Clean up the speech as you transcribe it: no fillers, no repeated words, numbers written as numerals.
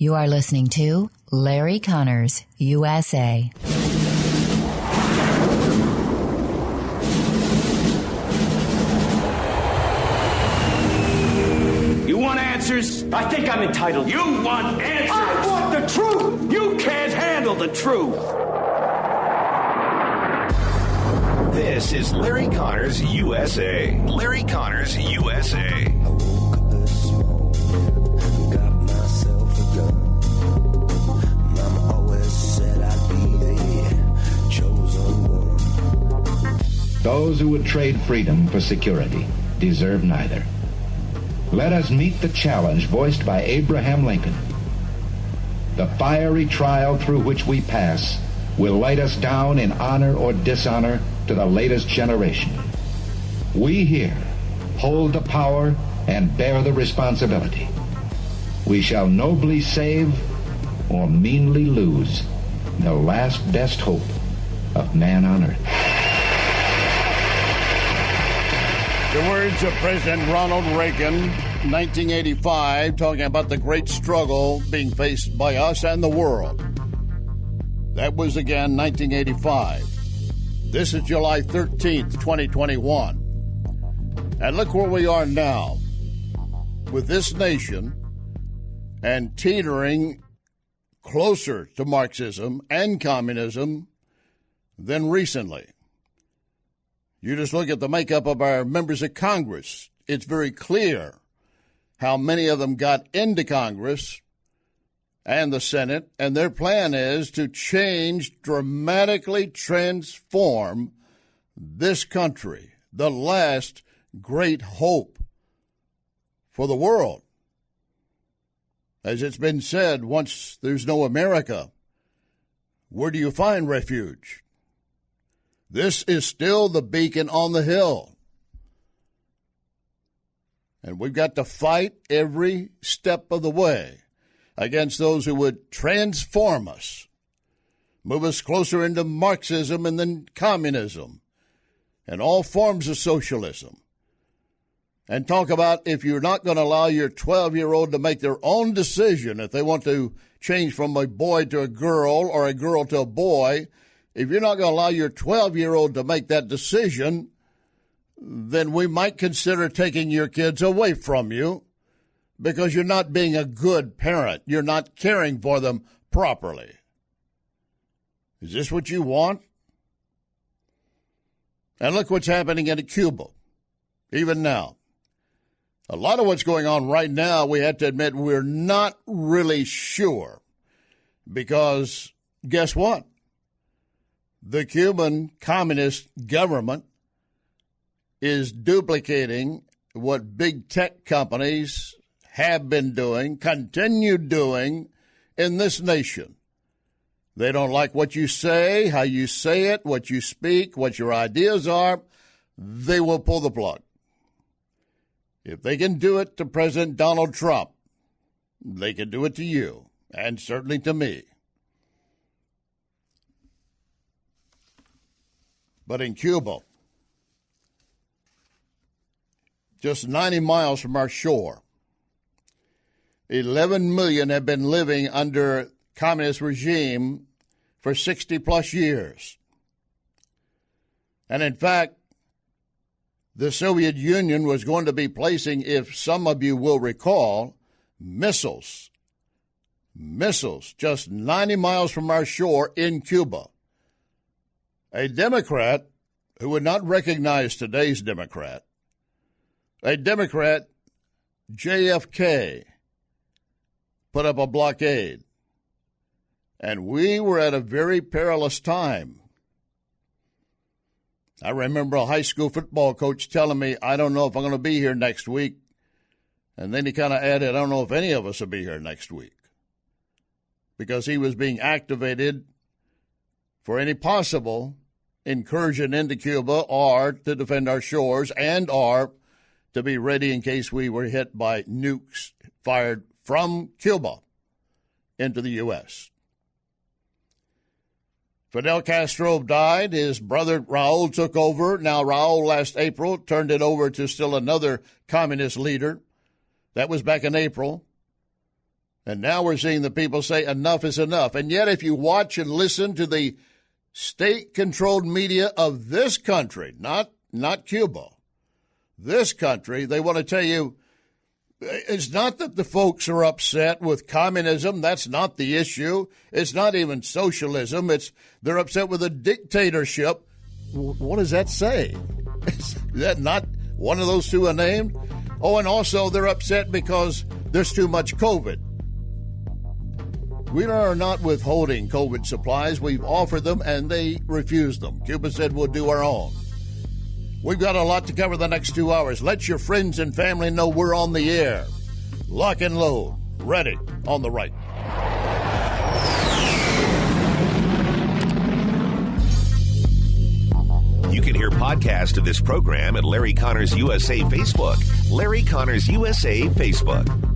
You are listening to Larry Conners, USA. You want answers? I think I'm entitled. You want answers? I want the truth! You can't handle the truth! This is Larry Conners USA. Larry Conners USA. I woke up this morning, got myself a gun. Mama always said I'd be the chosen one. Those who would trade freedom for security deserve neither. Let us meet the challenge voiced by Abraham Lincoln. The fiery trial through which we pass will light us down in honor or dishonor to the latest generation. We here hold the power and bear the responsibility. We shall nobly save or meanly lose the last best hope of man on earth. The words of President Ronald Reagan, 1985, talking about the great struggle being faced by us and the world. That was, again, 1985. This is July 13th, 2021. And look where we are now with this nation and teetering closer to Marxism and communism than recently. You just look at the makeup of our members of Congress. It's very clear how many of them got into Congress and the Senate, and their plan is to change, dramatically transform this country, the last great hope for the world. As it's been said, once there's no America, where do you find refuge? This is still the beacon on the hill. And we've got to fight every step of the way against those who would transform us, move us closer into Marxism and then communism and all forms of socialism. And talk about if you're not going to allow your 12-year-old to make their own decision, if they want to change from a boy to a girl or a girl to a boy, if you're not going to allow your 12-year-old to make that decision, then we might consider taking your kids away from you because you're not being a good parent. You're not caring for them properly. Is this what you want? And look what's happening in Cuba, even now. A lot of what's going on right now, we have to admit, we're not really sure because guess what? The Cuban Communist government is duplicating what big tech companies have been doing, continue doing in this nation. They don't like what you say, how you say it, what you speak, what your ideas are. They will pull the plug. If they can do it to President Donald Trump, they can do it to you, and certainly to me. But in Cuba, just 90 miles from our shore, 11 million have been living under communist regime for 60-plus years. And in fact, the Soviet Union was going to be placing, if some of you will recall, missiles just 90 miles from our shore in Cuba. A Democrat who would not recognize today's Democrat, a Democrat, JFK, put up a blockade. And we were at a very perilous time. I remember a high school football coach telling me, I don't know if I'm going to be here next week. And then he kind of added, I don't know if any of us will be here next week. Because he was being activated for any possible incursion into Cuba or to defend our shores and or to be ready in case we were hit by nukes fired from Cuba into the U.S. Fidel Castro died. His brother Raul took over. Now, Raul last April turned it over to still another communist leader. That was back in April. And now we're seeing the people say enough is enough. And yet if you watch and listen to the state-controlled media of this country, not Cuba, this country, they want to tell you it's not that the folks are upset with communism. That's not the issue. It's not even socialism. They're upset with a dictatorship. What does that say? Is that not one of those two are named? Oh, and also they're upset because there's too much COVID. We are not withholding COVID supplies. We've offered them, and they refused them. Cuba said we'll do our own. We've got a lot to cover the next 2 hours. Let your friends and family know we're on the air. Lock and load. Ready on the right. You can hear podcasts of this program at Larry Connors USA Facebook. Larry Connors USA Facebook.